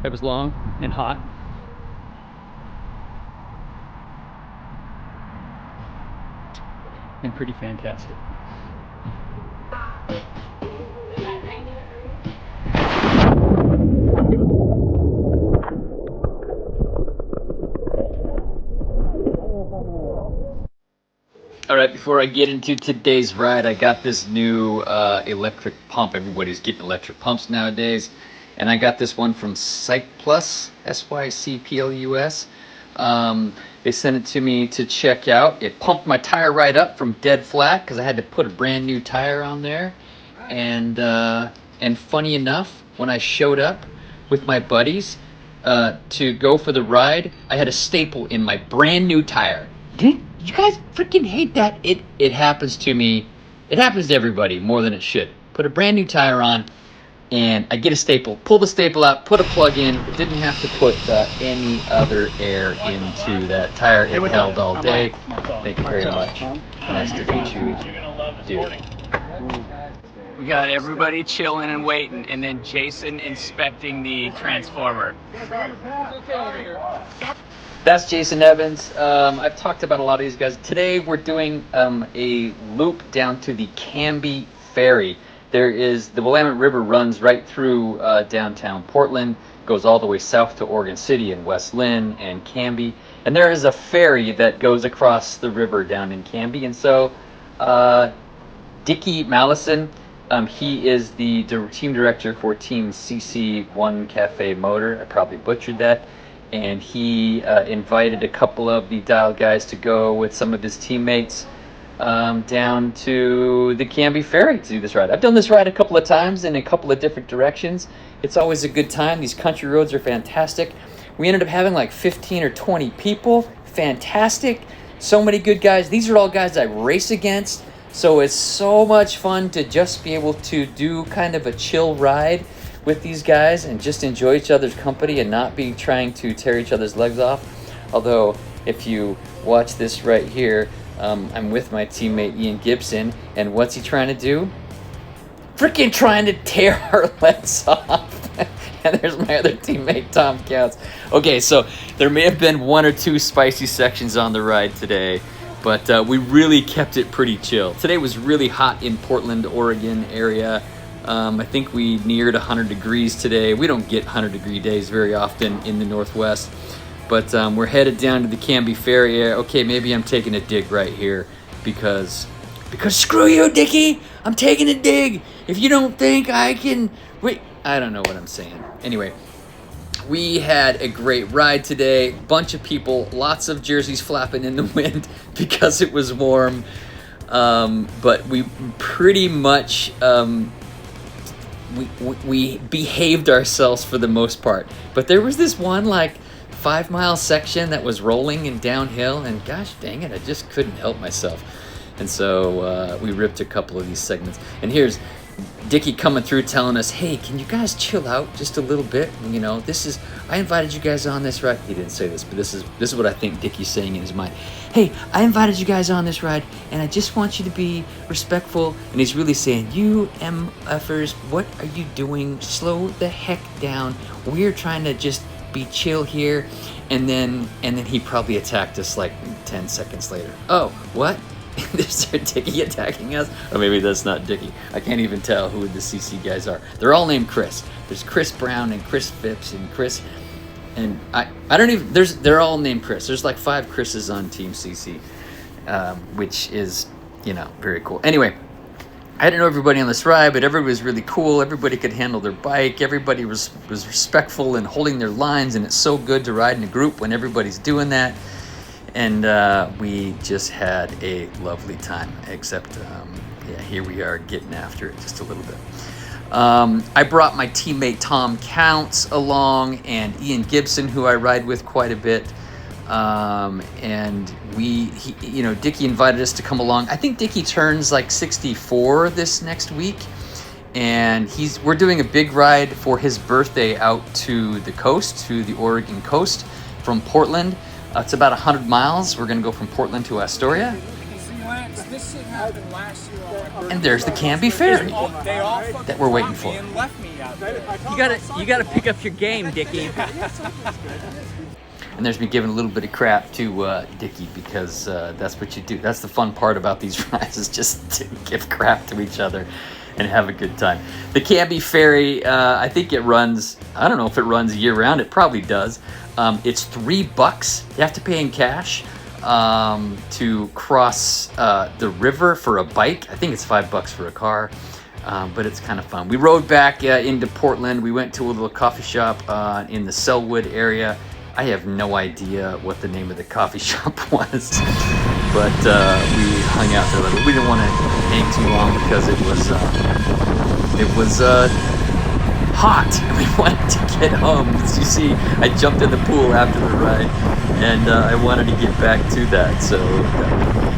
It was long and hot. And pretty fantastic. All right, before I get into today's ride, I got this new electric pump. Everybody's getting electric pumps nowadays. And I got this one from CYCPLUS, SYCPLUS. They sent it to me to check out. It pumped my tire right up from dead flat because I had to put a brand new tire on there. And funny enough, when I showed up with my buddies to go for the ride, I had a staple in my brand new tire. Did you guys freaking hate that? It happens to me. It happens to everybody more than it should. Put a brand new tire on, and I get a staple. Pull the staple out. Put a plug in. Didn't have to put any other air into that tire. It held all day. Thank you very much. Nice to meet you, dude. We got everybody chilling and waiting, and then Jason inspecting the transformer. That's Jason Evans. I've talked about a lot of these guys. Today we're doing a loop down to the Canby Ferry. There is the Willamette River runs right through downtown Portland, goes all the way south to Oregon City and West Lynn and Canby, and there is a ferry that goes across the river down in Canby. And so Dickie Mallison, he is the team director for Team CC1 Cafe Motor. I probably butchered that. And he invited a couple of the Dial guys to go with some of his teammates down to the Canby Ferry to do this ride. I've done this ride a couple of times in a couple of different directions. It's always a good time. These country roads are fantastic. We ended up having like 15 or 20 people. Fantastic. So many good guys. These are all guys I race against. So it's so much fun to just be able to do kind of a chill ride with these guys and just enjoy each other's company and not be trying to tear each other's legs off. Although, if you watch this right here, I'm with my teammate Ian Gibson, and what's he trying to do? Freaking trying to tear our legs off. And there's my other teammate, Tom Counts. Okay, so there may have been one or two spicy sections on the ride today, but we really kept it pretty chill. Today was really hot in Portland, Oregon area. I think we neared 100 degrees today. We don't get 100-degree days very often in the Northwest, but we're headed down to the Canby Ferry area. Okay, maybe I'm taking a dig right here because screw you, Dickie. I'm taking a dig. If you don't think I can, wait, I don't know what I'm saying. Anyway, we had a great ride today. Bunch of people, lots of jerseys flapping in the wind because it was warm, but we pretty much we behaved ourselves for the most part. But there was this one like 5-mile section that was rolling and downhill, and gosh dang it, I just couldn't help myself. And so we ripped a couple of these segments. And here's Dickie coming through telling us, hey, can you guys chill out just a little bit? You know, I invited you guys on this ride. He didn't say this, but this is what I think Dickie's saying in his mind. Hey, I invited you guys on this ride, and I just want you to be respectful. And he's really saying, you MFers, what are you doing? Slow the heck down. We're trying to just be chill here. And then he probably attacked us like 10 seconds later. Oh, what? Is there Dickie attacking us? Or maybe that's not Dickie. I can't even tell who the CC guys are. They're all named Chris. There's Chris Brown and Chris Phipps and Chris, and I don't even, they're all named Chris. There's like 5 Chris's on Team CC, which is, you know, very cool. Anyway, I didn't know everybody on this ride, but everybody was really cool. Everybody could handle their bike. Everybody was respectful and holding their lines, and it's so good to ride in a group when everybody's doing that. And we just had a lovely time, except, yeah, here we are getting after it just a little bit. I brought my teammate Tom Counts along and Ian Gibson, who I ride with quite a bit. And Dickie invited us to come along. I think Dickie turns like 64 this next week. And we're doing a big ride for his birthday out to the coast, to the Oregon coast from Portland. It's about 100 miles. We're going to go from Portland to Astoria. Lance, this shit happened last year on my birthday. And there's the Canby Ferry They all that we're waiting for. and left me out there. You gotta pick up your game, Dickie. And there's me giving a little bit of crap to Dickie because that's what you do. That's the fun part about these rides, is just to give crap to each other and have a good time. The Canby Ferry, I think it runs, I don't know if it runs year round. It probably does. It's $3. You have to pay in cash to cross the river for a bike. I think it's $5 for a car. But it's kind of fun. We rode back into Portland. We went to a little coffee shop in the Selwood area. I have no idea what the name of the coffee shop was, but we hung out there a little. We didn't want to hang too long because it was hot. We wanted to get home. As you see, I jumped in the pool after the ride, and I wanted to get back to that. So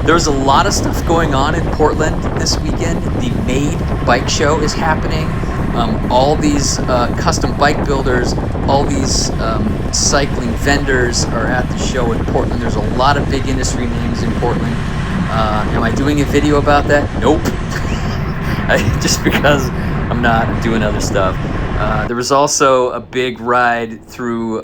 there's a lot of stuff going on in Portland this weekend. The Made Bike Show is happening. All these custom bike builders, all these cycling vendors are at the show in Portland. There's a lot of big industry names in Portland. Am I doing a video about that? Nope. Just because I'm not. I'm doing other stuff. There was also a big ride through,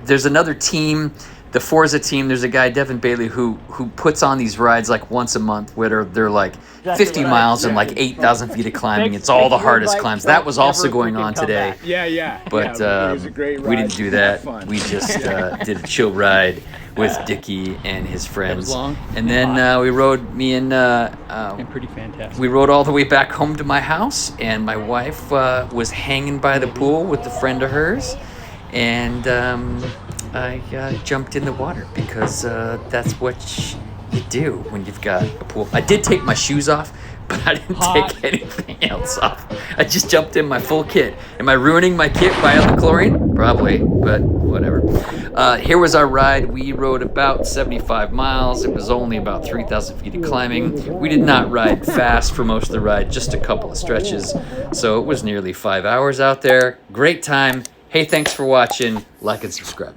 there's another team, the Forza team. There's a guy, Devin Bailey, who puts on these rides like once a month, where they're like 50 miles and like 8,000 feet of climbing. It's all the hardest climbs. That was also going on today. Yeah. But it was a great ride. we didn't do that. Fun. We just did a chill ride with Dickie and his friends. long And then we rode, And pretty fantastic. we rode all the way back home to my house, and my wife was hanging by the pool with a friend of hers, and I jumped in the water because that's what you do when you've got a pool. I did take my shoes off, but I didn't take anything else off. I just jumped in my full kit. Am I ruining my kit by all the chlorine? Probably, but whatever. Here was our ride. We rode about 75 miles. It was only about 3,000 feet of climbing. We did not ride fast for most of the ride, just a couple of stretches. So it was nearly 5 hours out there. Great time. Hey, thanks for watching. Like and subscribe.